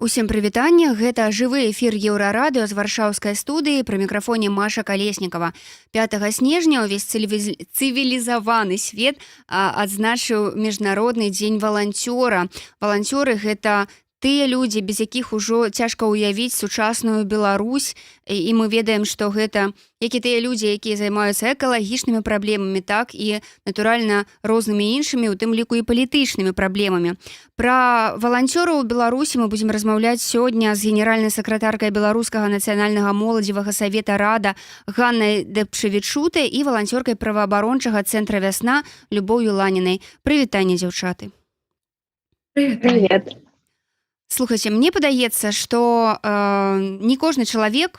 Усім прывітанне, гэта жывы эфір еўрарадыё з варшаўскай студыі, пры мікрафоне Маша Калеснікава. 5 снежня ўвесь цывілізаваны свет адзначыў міжнародны дзень валанцёра. Валанцёры гэта тыя людзі, без якіх ужо цяжка ўявіць сучасную Беларусь, і мы ведаем, што гэта як і тыя людзі, якія займаюцца экалагічнымі праблемамі, так і, натуральна, рознымі іншымі, у тым ліку і палітычнымі праблемамі. Пра валанцёраў у Беларусі мы будзем размаўляць сёння з генеральнай сакратаркай Беларускага нацыянальнага моладзевага савета Рада Ганнай Дэпчавічутай і валанцёркай праваабарончага цэнтра «Вясна» Любоўю Ланінай. Прывітанне, дзяўчаты. Привет. Слухайце, мне падаецца, што не кожны чалавек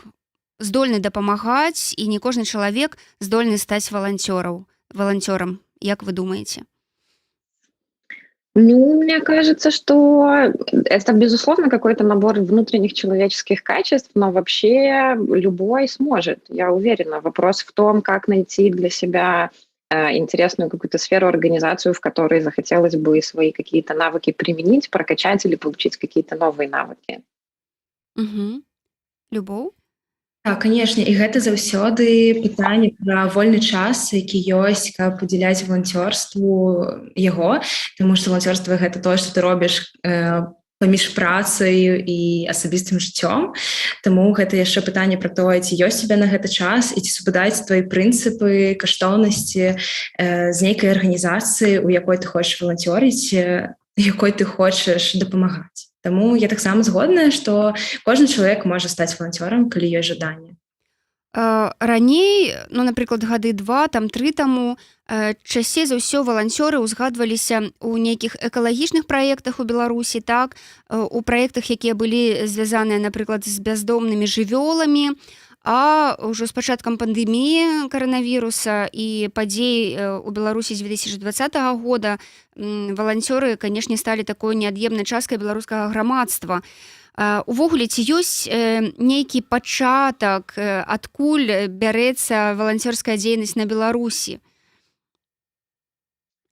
здольны дапамагаць і не кожны чалавек здольны стаць валанцёрам. Як вы думаете? Ну, мне кажется, что это, безусловно, какой-то набор внутренних человеческих качеств, но вообще любой сможет, я уверена. Вопрос в том, как найти для себя интересную какую-то сферу, организацию, в которой захотелось бы свои какие-то навыки применить, прокачать или получить какие-то новые навыки. Угу. Любоў? Так, канешне, і гэта заўсёды пытанне пра вольны час, які ёсць, каб удзяляць валанцёрству яго, таму што валанцёрства гэта тое, што ты робіш паміж працай і асабістым жыццём. Таму гэта яшчэ пытанне пра тое, ці ёсць у цябе на гэты час і ці супадаюць твои прынцыпы, каштоўнасці з нейкай арганізацыі, у якой ты хочаш валанцёрыць, якой ты хочаш дапамагаць. Таму я таксама згодная, што кожны чалавек можа стаць валанцёрам, калі ёсць жаданне. Раней, напрыклад, гады 2-3 таму, часцей за ўсё валанцёры ўзгадваліся ў нейкіх экалагічных праектах у Беларусі, так, у праектах, якія былі звязаныя, напрыклад, з бяздомнымі жывёламі, а ўжо з пачаткам пандэміі каранавіруса і падзей у Беларусі з 2020 года валанцёры, канешне, сталі такой неад'емнай часткай беларускага грамадства. Увогуле, ці ёсць нейкі пачатак, адкуль бярэцца валанцёрская дзейнасць на Беларусі?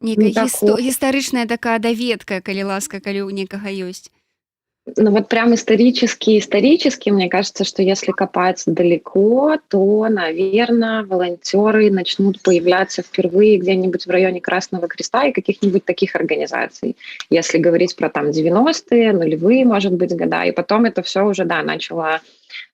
Нейкая гістарычная такая даведка, калі ласка, калі ў некага ёсць. Ну вот прям исторически, мне кажется, что если копать далеко, то, наверное, волонтеры начнут появляться впервые где-нибудь в районе Красного Креста и каких-нибудь таких организаций. Если говорить про там 90-е, нулевые, может быть, года, и потом это все уже, начало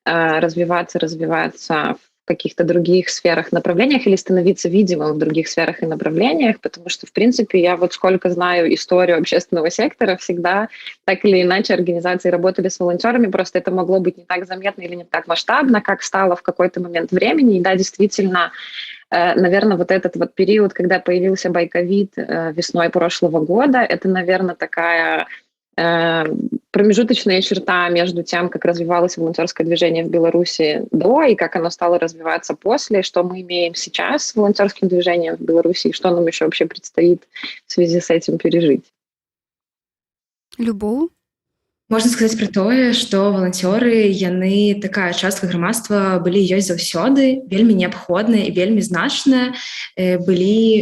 развиваться в каких-то других сферах, направлениях или становиться видимым в других сферах и направлениях, потому что, в принципе, я вот сколько знаю историю общественного сектора, всегда так или иначе организации работали с волонтерами, просто это могло быть не так заметно или не так масштабно, как стало в какой-то момент времени. И да, действительно, наверное, вот этот вот период, когда появился байковид весной прошлого года, это, наверное, такая промежуточная черта между тем, как развивалось волонтерское движение в Беларуси до и как оно стало развиваться после, что мы имеем сейчас с волонтерским движением в Беларуси и что нам еще вообще предстоит в связи с этим пережить. Любоў? Можна сказаць пра тое, што валанцёры, яны такая частка грамадства былі ёсць заўсёды, вельмі неабходныя і вельмі значныя. Былі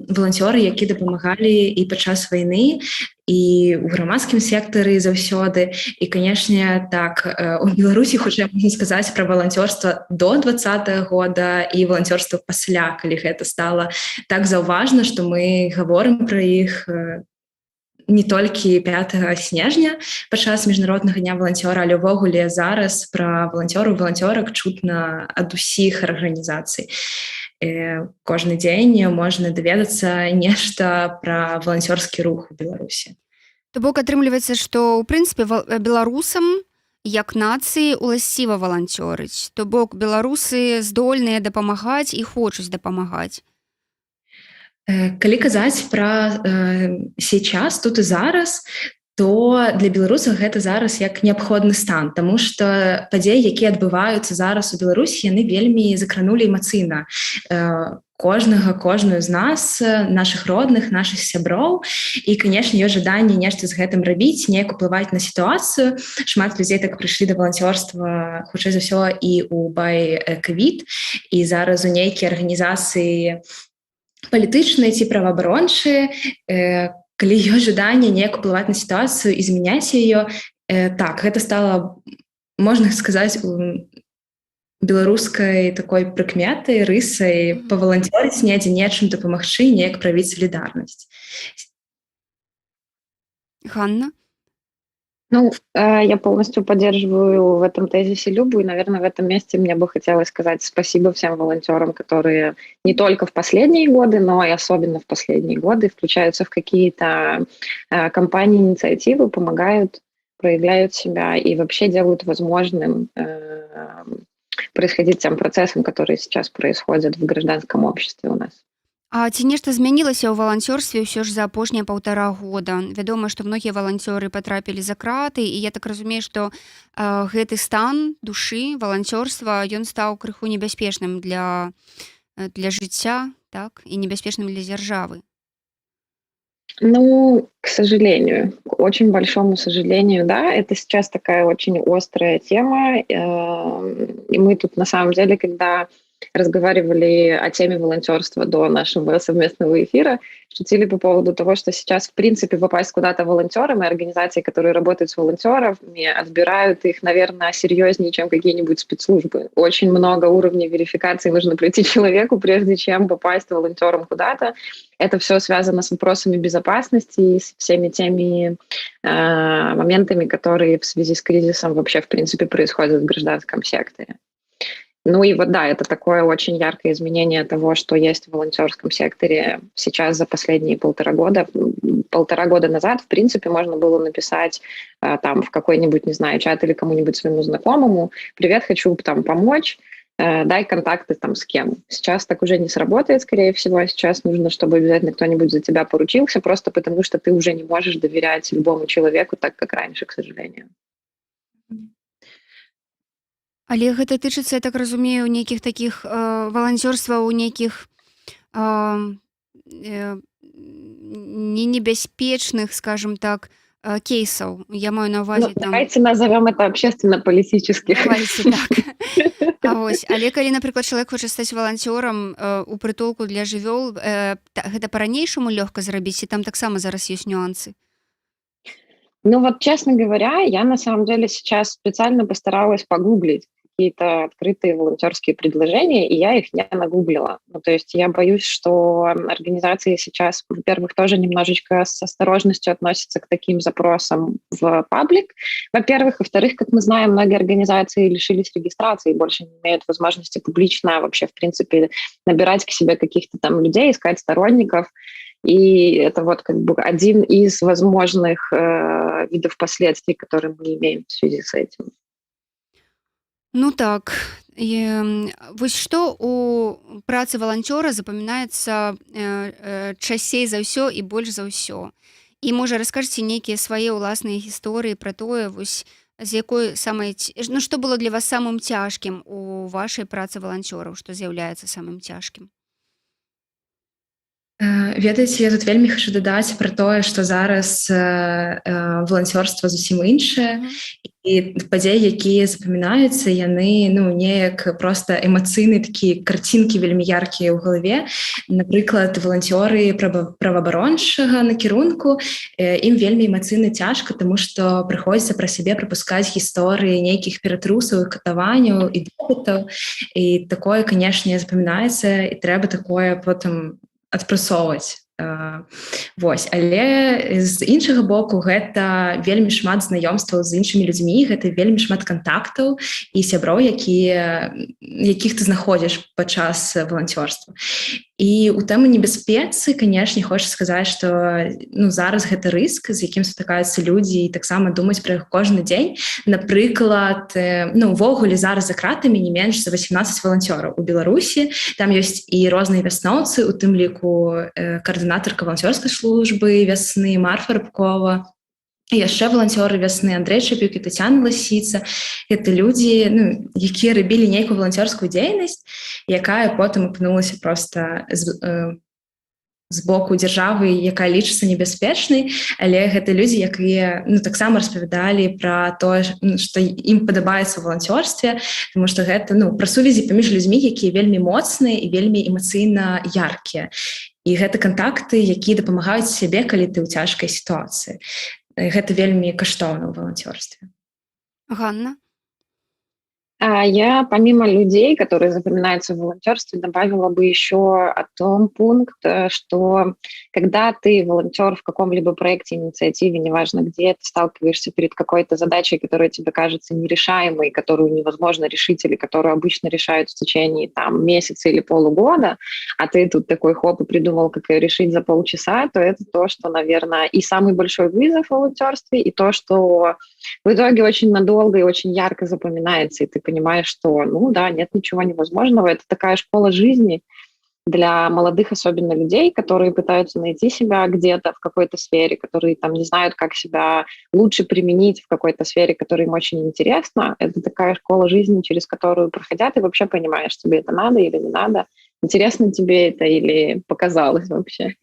валанцёры, які дапамагалі і падчас вайны, і ў грамадскім сектары заўсёды. І, канешне, так, у Беларусі хутчэй можна сказаць пра валанцёрства до 20-го года і валанцёрства пасля, калі гэта стала так заўважна, што мы гаворым пра іх не толькі 5 снежня падчас міжнароднага дня валанцёра, але ўвогуле зараз пра валанцёрак чутна ад усіх арганізацый. Кожны дзень можна даведацца нешта пра валанцёрскі рух у Беларусі. То бок атрымліваецца, што ў прынцыпе беларусам як нацыі уласціва валанцёрыць. То бок беларусы здольныя дапамагаць і хочуць дапамагаць. Калі казаць пра сейчас, тут і зараз, то для беларусаў гэта зараз як неабходны стан, таму што падзеі, якія адбываюцца зараз у Беларусі, яны вельмі закранулі эмацыйна кожную з нас, нашых родных, нашых сяброў. І, канешне, ёсць жаданне нешта з гэтым рабіць, неяк уплываць на сітуацыю. Шмат людзей так прыйшлі да валанцёрства, хутчэй за ўсё, і ў бай-ковід, і зараз у нейкія арганізацыі палітычныя ці праваабарончыя, калі ёсць жаданне неяк уплываць на сітуацыю і змяняць яе, Так, гэта стала, можна сказаць, беларускай такой прыкметай, рысай паваланцёрыць недзе, нечым дапамагчы, неяк правіць салідарнасць. Ганна? Ну, я полностью поддерживаю в этом тезисе Любу, и, наверное, в этом месте мне бы хотелось сказать спасибо всем волонтерам, которые не только в последние годы, но и особенно в последние годы включаются в какие-то кампании, инициативы, помогают, проявляют себя и вообще делают возможным происходить тем процессам, которые сейчас происходят в гражданском обществе у нас. А ці нешта змянілася ў валанцёрстве ўсё ж за апошнія 1,5 года? Вядома, што многія валанцёры патрапілі за краты, і я так разумею, што гэты стан душы валанцёрства, ён стаў крыху небяспечным для жыцця, так, і небяспечным для дзяржавы. Ну, к сожалению, к очень большому сожалению, да, это сейчас такая очень острая тема, и мы тут на самом деле, когда разговаривали о теме волонтерства до нашего совместного эфира, шутили по поводу того, что сейчас, в принципе, попасть куда-то волонтером, и организации, которые работают с волонтерами, отбирают их, наверное, серьезнее, чем какие-нибудь спецслужбы. Очень много уровней верификации нужно пройти человеку, прежде чем попасть волонтером куда-то. Это все связано с вопросами безопасности и с всеми теми моментами, которые в связи с кризисом вообще, в принципе, происходят в гражданском секторе. Ну и вот да, это такое очень яркое изменение того, что есть в волонтерском секторе сейчас за последние 1,5 года. 1,5 года назад, в принципе, можно было написать там в какой-нибудь, не знаю, чат или кому-нибудь своему знакомому: «Привет, хочу там помочь, дай контакты там с кем». Сейчас так уже не сработает, скорее всего. Сейчас нужно, чтобы обязательно кто-нибудь за тебя поручился, просто потому что ты уже не можешь доверять любому человеку так, как раньше, к сожалению. Але гэта тычыцца, я так разумею, нейкіх такіх валанцёрстваў, нейкіх ненебяспечных, скажем так, кейсаў. Я маю на ўвазе там... Давайте назовем это общественно-политических. Давайте так. Але калі, напрыклад, чалавек хоча стаць валанцёрам у прытулку для жывёл, гэта па-ранейшаму лёгка зрабіць, і там таксама зараз ёсць нюансы? Ну вот, честно говоря, я на самом деле сейчас специально постаралась погуглить какие-то открытые волонтерские предложения, и я их не нагуглила. Ну, то есть я боюсь, что организации сейчас, во-первых, тоже немножечко с осторожностью относятся к таким запросам в паблик. Во-первых. Во-вторых, как мы знаем, многие организации лишились регистрации и больше не имеют возможности публично вообще, в принципе, набирать к себе каких-то там людей, искать сторонников. И это вот как бы один из возможных видов последствий, которые мы имеем в связи с этим. Ну так, вось што у працы валанцёра запамінаецца часцей за ўсё і больш за ўсё? І, можа, раскажыце нейкія свае ўласныя гісторыі пра тое, вось, з якой самай... Ну, што было для вас самым цяжкім у вашай працы валанцёраў, што з'яўляецца самым цяжкім? Ведаеце, я тут вельмі хочу дадаць пра тое, што зараз валанцёрства зусім іншае, і падзеі, якія запамінаюцца, яны, ну, неяк проста эмацыйныя такія карцінкі вельмі яркія ў галаве. Напрыклад, валанцёры праваабарончага накірунку, ім вельмі эмацыйна цяжка, таму што прыходзіцца пра сябе прапускаць гісторыі нейкіх ператрусаў, катаванняў і допытаў, і такое, канешне, запамінаецца, і трэба такое потым адпрацоўваць. Вось, але з іншага боку гэта вельмі шмат знаёмстваў з іншымі людзьмі, гэта вельмі шмат кантактаў і сяброў, якіх ты знаходзіш падчас валанцёрства. І у тэму небяспецы, канешне, хочаш сказаць, што ну, зараз гэта рыск, з якім сутыкаюцца людзі, і таксама думаць пра іх кожны дзень. Напрыклад, ну, увогуле зараз за кратамі не менш за 18 валанцёраў у Беларусі. Там ёсць і розныя вясноўцы, у тым ліку каардынатарка валанцёрскай службы вясны Марфа Рыбкова, і яшчэ валанцёры вясны Андрэй Чапюк і Тацяна Ласіца. Гэта людзі, ну, якія рабілі нейкую валанцёрскую дзейнасць, якая потым апынулася проста з боку дзяржавы, якая лічыцца небяспечнай, але гэта людзі, якія, ну, таксама распавядалі пра тое, што ім падабаецца ў валанцёрстве, тому што гэта, ну, пра сувязі паміж людзьмі, якія вельмі моцныя і вельмі эмацыйна яркія. І гэта кантакты, якія дапамагаюць сябе, калі ты ў цяжкай сітуацыі. гэта вельмі каштоўна ў валанцёрстве. Ганна? А я помимо людей, которые запоминаются в волонтерстве, добавила бы еще о том пункт, что когда ты волонтер в каком-либо проекте, инициативе, неважно где, ты сталкиваешься перед какой-то задачей, которая тебе кажется нерешаемой, которую невозможно решить или которую обычно решают в течение там, месяца или полугода, а ты тут такой хоп и придумал, как ее решить за полчаса, то это то, что, наверное, и самый большой вызов в волонтерстве, и то, что в итоге очень надолго и очень ярко запоминается, и ты понимаешь, что, ну да, нет ничего невозможного. Это такая школа жизни для молодых, особенно людей, которые пытаются найти себя где-то в какой-то сфере, которые там не знают, как себя лучше применить в какой-то сфере, которая им очень интересна. Это такая школа жизни, через которую проходя, ты вообще понимаешь, тебе это надо или не надо, интересно тебе это или показалось вообще.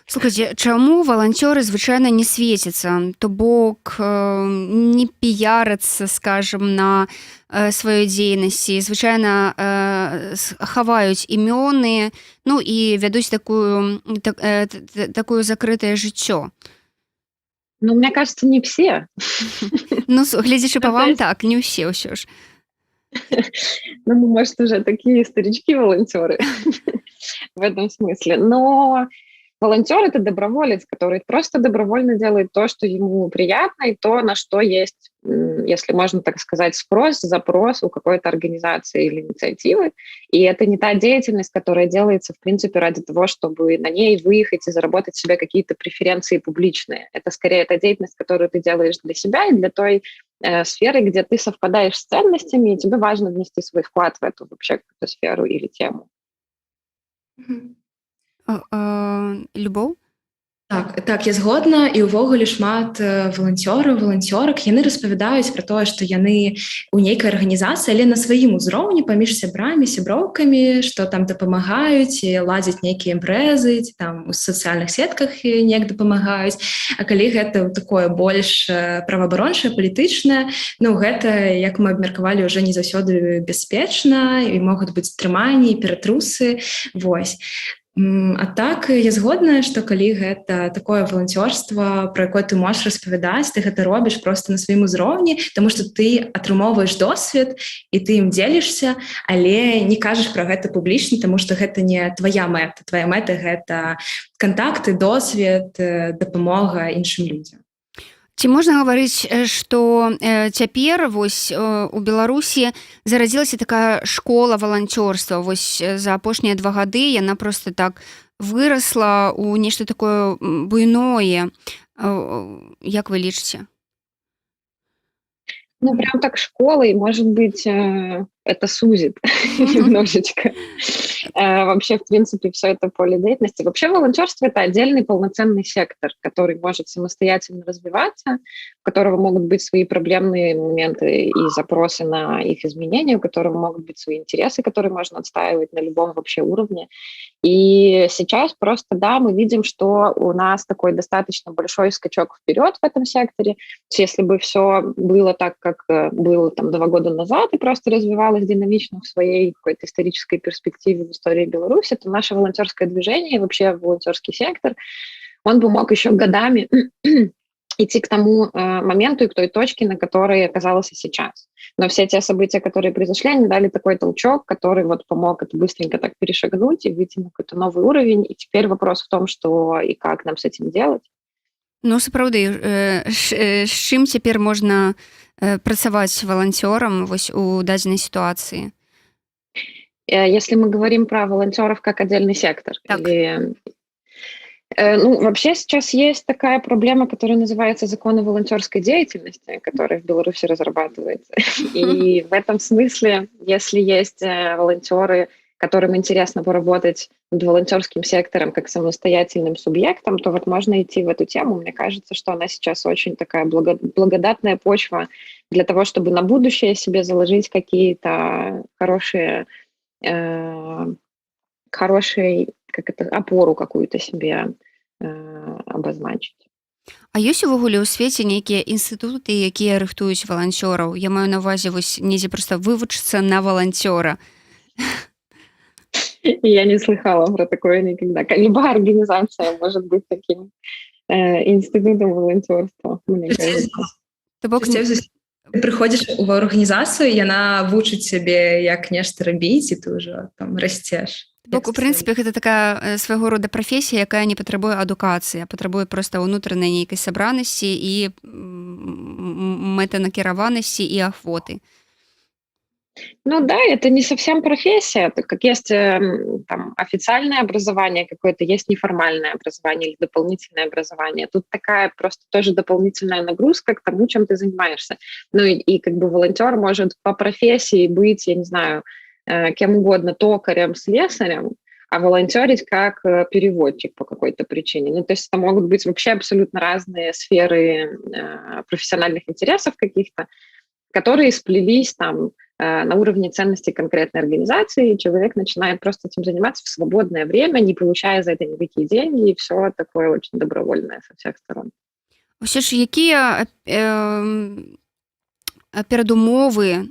Слухайце, чаму валанцёры звычайна не свецяцца, то бок не піярацца, скажам, на сваёй дзейнасці, звычайна хаваюць імёны, ну і вядуць такое закрытае жыццё. Ну, мне кажется, не все. Ну, глядзячы па вам, так, не ўсе ўсё ж. Ну, мы, может, уже такие старички-волонтеры в этом смысле. Но волонтер — это доброволец, который просто добровольно делает то, что ему приятно, и то, на что есть, если можно так сказать, спрос, запрос у какой-то организации или инициативы. И это не та деятельность, которая делается, в принципе, ради того, чтобы на ней выехать и заработать себе какие-то преференции публичные. Это скорее та деятельность, которую ты делаешь для себя и для той сферы, где ты совпадаешь с ценностями, и тебе важно внести свой вклад в эту вообще какую-то сферу или тему. Любоў? Так, я згодна, і ўвогуле шмат валанцёраў, валанцёрак, яны распавядаюць пра тое, што яны ў нейкай арганізацыі, але на сваім узроўні паміж сябрамі, сяброўкамі, што там дапамагаюць, ладзяць нейкія імпрэзы, ці там у сацыяльных сетках неяк дапамагаюць. А калі гэта такое больш праваабарончае, палітычнае, ну гэта, як мы абмеркавалі, ўжо не заўсёды бяспечна, і могуць быць стрыманні, ператрусы, вось. А так я згодная, што калі гэта такое валанцёрства, пра якое ты можаш распавядаць, ты гэта робіш проста на сваім узроўні, таму што ты атрымоўваеш досвед і ты ім дзелішся, але не кажаш пра гэта публічна, таму што гэта не твая мэта. Твая мэта гэта кантакты, досвед, дапамога іншым людзям. Ці можна гаварыць, што цяпер вось у Беларусі зарадзілася такая школа валанцёрства. Вось за апошнія 2 гады яна проста так вырасла ў нешта такое буйное. Як вы лічыце? Ну, прям так школой, может быть, это сузит немножечко. Вообще, в принципе, все это поле деятельности. Вообще, волонтерство — это отдельный полноценный сектор, который может самостоятельно развиваться, у которого могут быть свои проблемные моменты и запросы на их изменения, у которого могут быть свои интересы, которые можно отстаивать на любом вообще уровне. И сейчас просто, да, мы видим, что у нас такой достаточно большой скачок вперед в этом секторе. Если бы все было так, как было там 2 года назад, и просто развивалось динамично в своей какой-то исторической перспективе в истории Беларуси, то наше волонтерское движение и вообще волонтерский сектор, он бы мог еще годами идти к тому моменту и к той точке, на которой оказался сейчас. Но все те события, которые произошли, они дали такой толчок, который вот помог это быстренько так перешагнуть и выйти на какой-то новый уровень. И теперь вопрос в том, что и как нам с этим делать. Ну, сапраўды, з чым цяпер можна працаваць валанцёрам вось у дадзенай сітуацыі? Если мы говорим про волонтеров как отдельный сектор, так. Ну, вообще сейчас есть такая проблема, которая называется закон о волонтерской деятельности, который в Беларуси разрабатывается. И в этом смысле, если есть волонтеры, которым интересно поработать над волонтерским сектором как самостоятельным субъектом, то вот можно идти в эту тему. Мне кажется, что она сейчас очень такая благодатная почва для того, чтобы на будущее себе заложить какие-то хорошие опору какую-то себе обозначить. А ёсць увогуле ў свеце нейкія інстытуты, якія рыхтуюць валанцёраў? Я маю на ўвазе вось недзе проста вывучыцца на валанцёра. Я не слыхала про такое никогда. Любая организация может быть таким институтом волонтерства, мне кажется. То бок Ты прыходзіш у арганізацыю, яна вучыць цябе, як нешта рабіць, і ты ўжо там расцеш. у прынцыпе гэта такая свайго рода прафесія, якая не патрабуе адукацыі, а патрабуе проста ўнутранай нейкай сабранасці і мэтанакіраванасці і ахвоты. Ну да, это не совсем профессия, это как есть там официальное образование какое-то, есть неформальное образование или дополнительное образование. Тут такая просто тоже дополнительная нагрузка к тому, чем ты занимаешься. Ну и как бы волонтер может по профессии быть, я не знаю, кем угодно, токарем, слесарем, а волонтерить как переводчик по какой-то причине. Ну то есть это могут быть вообще абсолютно разные сферы профессиональных интересов каких-то, которые сплелись там на уровне ценностей конкретной организации, и человек начинает просто этим заниматься в свободное время, не получая за это никакие деньги, и все такое очень добровольное со всех сторон. Усе ж якія перадумовы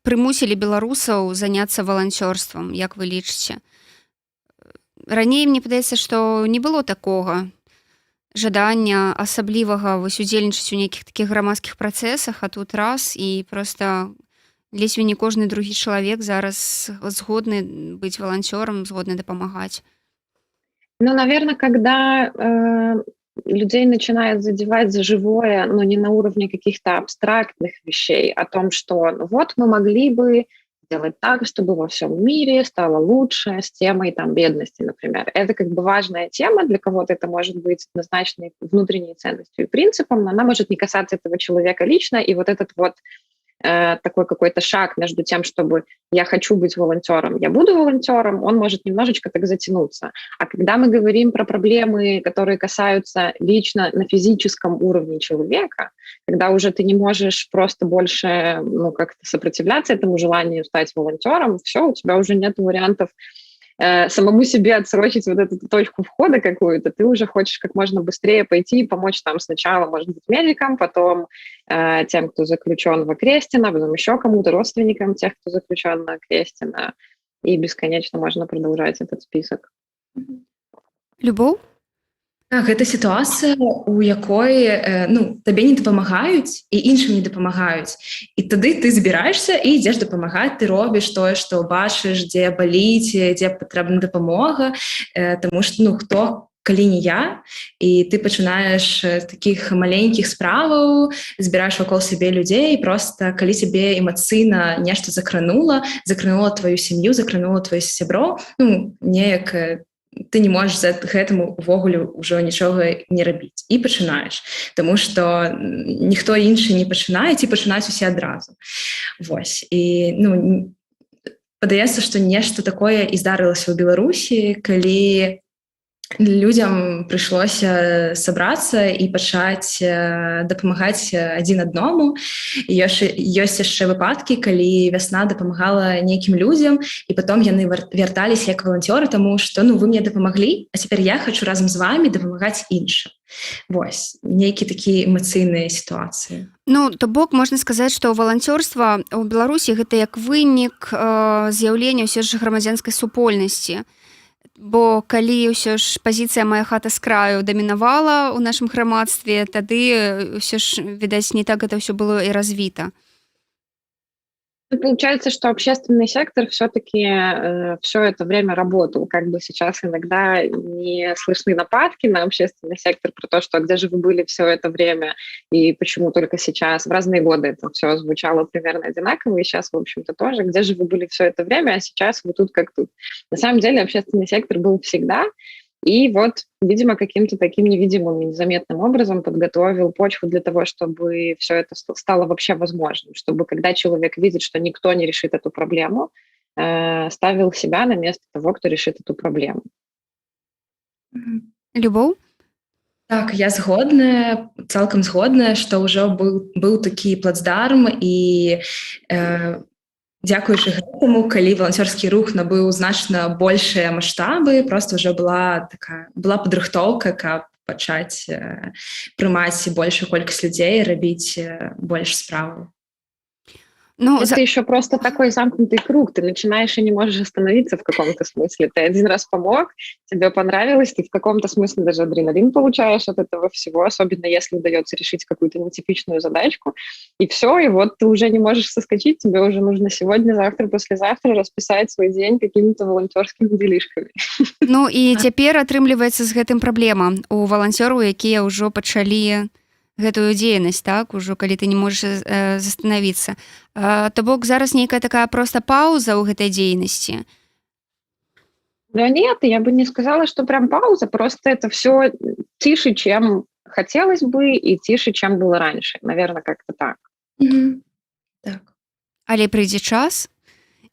прымусілі беларусаў заняцца валанцёрствам, як вы лічыце? Раней мне падаецца, што не было такога жадання асаблівага вось удзельнічаць у нейкіх такіх грамадскіх працэсах, а тут раз і проста ледзьве не кожны другі чалавек зараз згодны быць валанцёрам, згодны дапамагаць. Ну, наверное, когда людей начинает задевать за живое, но не на уровне каких-то абстрактных вещей, о том, что ну, вот мы могли бы сделать так, чтобы во всем мире стало лучше с темой там, бедности, например. Это как бы важная тема, для кого-то это может быть однозначной внутренней ценностью и принципом, но она может не касаться этого человека лично, и вот этот вот такой какой-то шаг между тем, чтобы я хочу быть волонтером, я буду волонтером, он может немножечко так затянуться. А когда мы говорим про проблемы, которые касаются лично на физическом уровне человека, когда уже ты не можешь просто больше ну, как-то сопротивляться этому желанию стать волонтером, все, у тебя уже нет вариантов самому себе отсрочить вот эту точку входа какую-то, ты уже хочешь как можно быстрее пойти и помочь там сначала, может быть, медикам, потом тем, кто заключен в Окрестино, потом еще кому-то, родственникам тех, кто заключен на Окрестино, и бесконечно можно продолжать этот список. Любоў? Так, гэта сітуацыя, у якой ну, табе не дапамагаюць і іншым не дапамагаюць. І тады ты збіраешся і ідзеш дапамагаць, ты робіш тое, што бачыш, дзе баліць, дзе патрэбна дапамога, таму што ну, хто калі не я, і ты пачынаеш такіх маленькіх справаў, збіраеш вакол сябе людзей, просто калі цябе эмацыйна нешта закранула тваю сям'ю, закранула твоих сяброў, ну, неяк ты не можаш за гэтаму увогуле ўжо нічога не рабіць і пачынаеш, таму што ніхто іншы не пачынае, ці пачынаюць усе адразу. Вось. І ну, падаецца, што нешта такое і здарылася ў Беларусі, калі людзям прыйшлося сабрацца і пачаць дапамагаць адзін аднаму. Ёсць яшчэ выпадкі, калі вясна дапамагала нейкім людзям, і потом яны вярталіся як валанцёры, таму што ну, вы мне дапамаглі, а цяпер я хачу разам з вамі дапамагаць іншым. Вось, нейкія такія эмацыйныя сітуацыі. Ну, то бок можна сказаць, што валанцёрства ў Беларусі гэта як вынік з'яўлення ўсё ж грамадзянскай супольнасці. Бо калі ўсё ж пазіцыя «Мая хата з краю» дамінавала ў нашым грамадстве, тады ўсё ж, відаць, не так это ўсё было і развіта. Ну, получается, что общественный сектор все-таки все это время работал. Как бы сейчас иногда не слышны нападки на общественный сектор про то, что где же вы были все это время и почему только сейчас. В разные годы это все звучало примерно одинаково, и сейчас, в общем-то, тоже. Где же вы были все это время, а сейчас вы тут как тут. На самом деле общественный сектор был всегда, и вот, видимо, каким-то таким невидимым и незаметным образом подготовил почву для того, чтобы все это стало вообще возможным, чтобы когда человек видит, что никто не решит эту проблему, ставил себя на место того, кто решит эту проблему. Любоў? Так, я згодная, цалкам згодная, што ўжо быў такі плацдарм, і дзякуючы гэтаму, калі валанцёрскі рух набыў значна большыя маштабы, просто ўжо была падрыхтоўка, каб пачаць прымаць большую колькасць людзей, рабіць больш справаў. Ну, Это еще просто такой замкнутый круг. Ты начинаешь и не можешь остановиться в каком-то смысле. Ты один раз помог, тебе понравилось, ты в каком-то смысле даже адреналин получаешь от этого всего, особенно если удается решить какую-то нетипичную задачку. И все, и вот ты уже не можешь соскочить, тебе уже нужно сегодня, завтра, послезавтра расписать свой день какими-то волонтерскими делишками. Ну і цяпер атрымліваецца з гэтым праблема у валанцёраў, якія ўжо пачалі гэтую дзейнасць, так, ужо калі ты не можаш застанавіцца. То бок зараз нейкая такая проста паўза ў гэтай дзейнасці. Да нет, я бы не сказала, что прям пауза, просто это все тише, чем хотелось бы, и тише, чем было раньше. Наверное, как-то так. Так. Але прыйдзе час,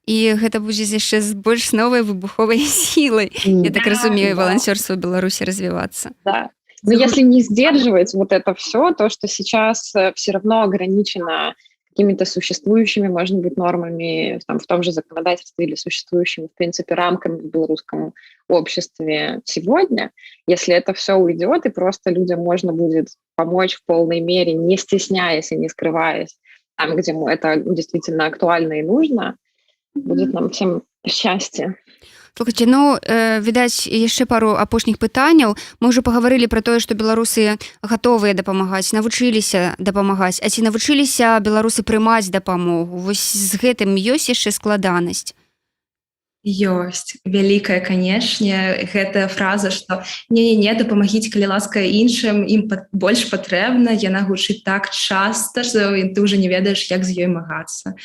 і гэта будзе яшчэ з больш новай выбуховай сілай. Я так разумею, волонтерство в Беларуси развиваться. Да. Но если не сдерживать вот это все, то, что сейчас все равно ограничено какими-то существующими, может быть, нормами там, в том же законодательстве или существующими, в принципе, рамками в белорусском обществе сегодня, если это все уйдет, и просто людям можно будет помочь в полной мере, не стесняясь и не скрываясь, там, где это действительно актуально и нужно, будет нам всем счастье. Слухайте, ну, відаць, яшчэ пару апошніх пытанняў. Мы ўжо пагаварылі пра тое, што беларусы гатовыя дапамагаць, навучыліся дапамагаць. А ці навучыліся беларусы прымаць дапамогу? Вось з гэтым ёсць яшчэ складанасць? Ёсць. Вялікая, канешне. Гэта фраза, што не-не-не, дапамагіць, калі ласка, іншым, ім больш патрэбна. Яна гучыць так часта, што ты ўжо не ведаеш, як з ёй магацца.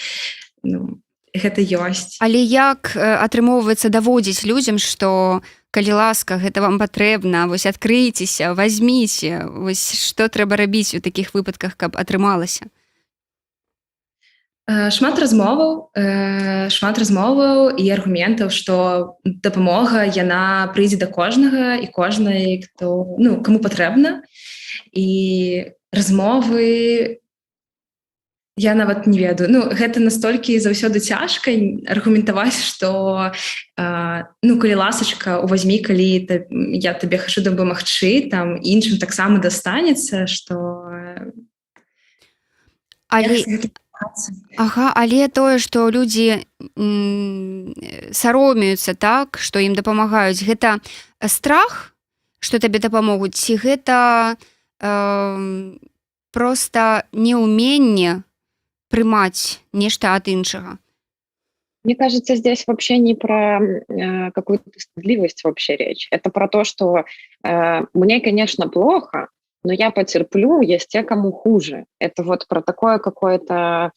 Ну, гэта ёсць. Але як атрымоўваецца даводзіць людзям, што калі ласка, гэта вам патрэбна, вось адкрыйцеся, вазьміце, вось што трэба рабіць у такіх выпадках, каб атрымалася? Шмат размоваў і аргументаў, што дапамога, яна прыйдзе да кожнага і кожнай, хто, ну, каму патрэбна. І размовы я нават не ведаю. Ну, гэта настолькі заўсёды цяжка аргументаваць, што ну, калі ласачка, увазьмі, калі я табе хачу дапамагчы, там іншым таксама дастанецца, што але тое, што людзі саромеюцца, так, што ім дапамагаюць, гэта страх, што табе дапамогуць, ці гэта проста неўменне прымаць нешта ад іншага? Мне кажется, здесь вообще не про какую-то стыдливость вообще речь. Это про то, что мне, конечно, плохо, но я потерплю, есть те, кому хуже. Это вот про такое какое-то,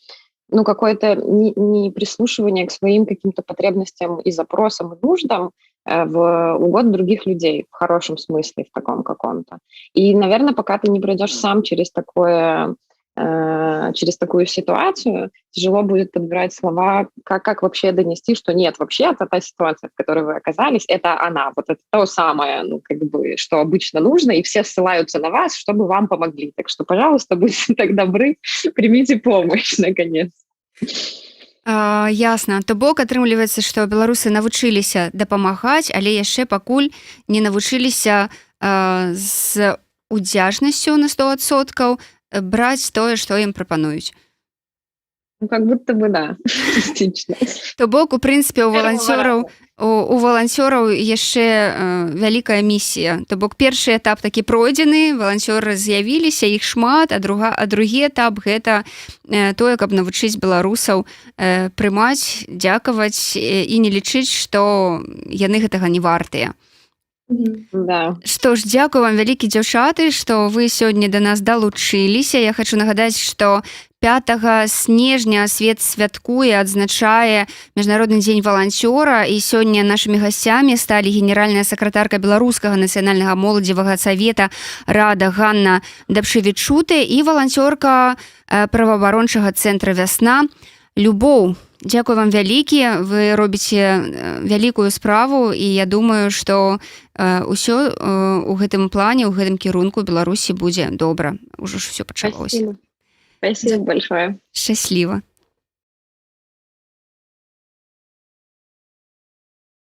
ну, какое-то не прислушивание к своим каким-то потребностям и запросам и нуждам в угоду других людей, в хорошем смысле, в таком каком-то. И, наверное, пока ты не пройдешь сам через такую ситуацию, тяжело будет подбирать слова, как вообще донести, что нет, вообще это та ситуация, в которой вы оказались, это она, вот это то самое, ну, как бы, что обычно нужно, и все ссылаются на вас, чтобы вам помогли. Так что, пожалуйста, будьте так добры, примите помощь, наконец. Ясна. То бок атрымліваецца, што беларусы навучыліся дапамагаць, але яшчэ пакуль не навучыліся з удзяжнасцю на 100% браць тое, што ім прапануюць. Ну, как будто бы, да, частично. То бок, у прынцыпе, у валанцёраў яшчэ вялікая місія. То бок, першы этап такі пройдзены, валанцёры з'явіліся, іх шмат, а другі этап – гэта тое, каб навучыць беларусаў прымаць, дзякаваць і не лічыць, што яны гэтага не вартыя. Да. Што ж, дзякую вам вялікі, дзяўчаты, што вы сёння да нас далучыліся. Я хочу нагадаць, што 5 снежня свет святкуе, адзначае Міжнародны дзень валанцёра, і сёння нашымі гасцямі сталі генеральная сакратарка Беларускага нацыянальнага моладзевага савета Рада Ганна Дапшевічуте і валанцёрка праваабарончага цэнтра «Вясна» Любоў. Дзякую вам вялікі, вы робіце вялікую справу, і я думаю, што ўсё у гэтым плане, у гэтым кірунку Беларусі будзе добра. Ужо ж усё пачалося. Спасибо большое. Шчасліва.